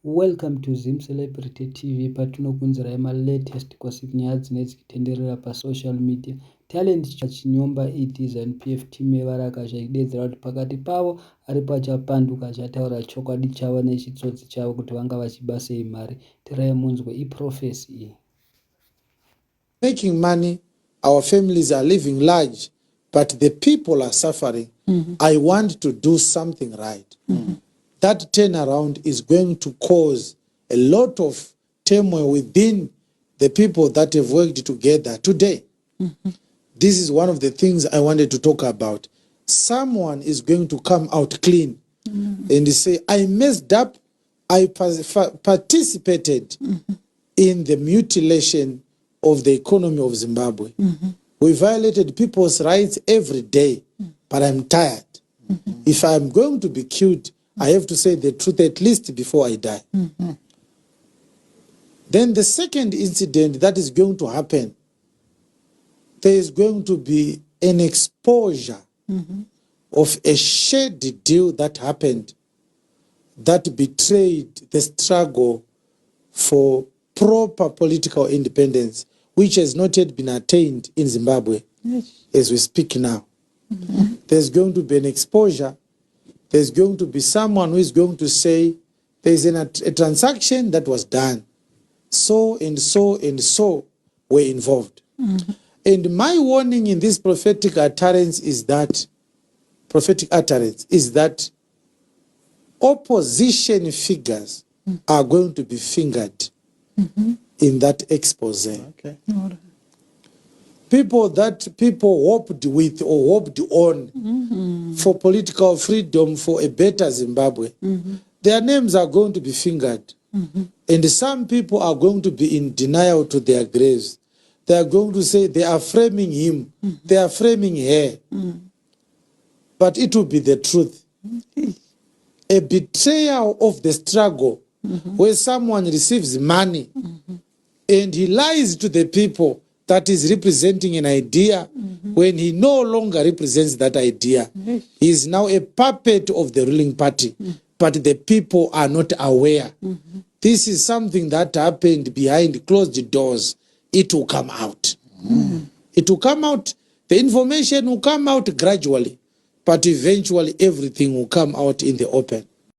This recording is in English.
Welcome to Zim Celebrity TV patinokunzira latest gossip nyaya dzinenge dzichitenderera pasocial media. Talent chinyomba iti Zanupf team yevarakazha idedzera kuti pakati pavo ari pachapanduka achataura chokwadi chavo nechitsotsi chavo kuti vanga vachibasei mari. Tirai munzwe iprophesy. Making money, our families are living large, but the people are suffering. I want to do something right. That turnaround is going to cause a lot of turmoil within the people that have worked together today. This is one of the things I wanted to talk about. Someone is going to come out clean and say, I messed up, I participated in the mutilation of the economy of Zimbabwe. We violated people's rights every day, but I'm tired. If I'm going to be killed, I have to say the truth at least before I die. Then the second incident that is going to happen, there is going to be an exposure of a shady deal that happened that betrayed the struggle for proper political independence, which has not yet been attained in Zimbabwe as we speak now. There's going to be an exposure. There's going to be someone who is going to say there's a transaction that was done. So and so and so were involved. And my warning in this prophetic utterance is that opposition figures are going to be fingered in that expose. People that people hoped with or hoped on for political freedom, for a better Zimbabwe, their names are going to be fingered. And some people are going to be in denial to their graves. They are going to say they are framing him, they are framing her. But it will be the truth. A betrayal of the struggle where someone receives money and he lies to the people that is representing an idea when he no longer represents that idea. He is now a puppet of the ruling party, but the people are not aware. This is something that happened behind closed doors. It will come out. It will come out. The information will come out gradually, but eventually everything will come out in the open.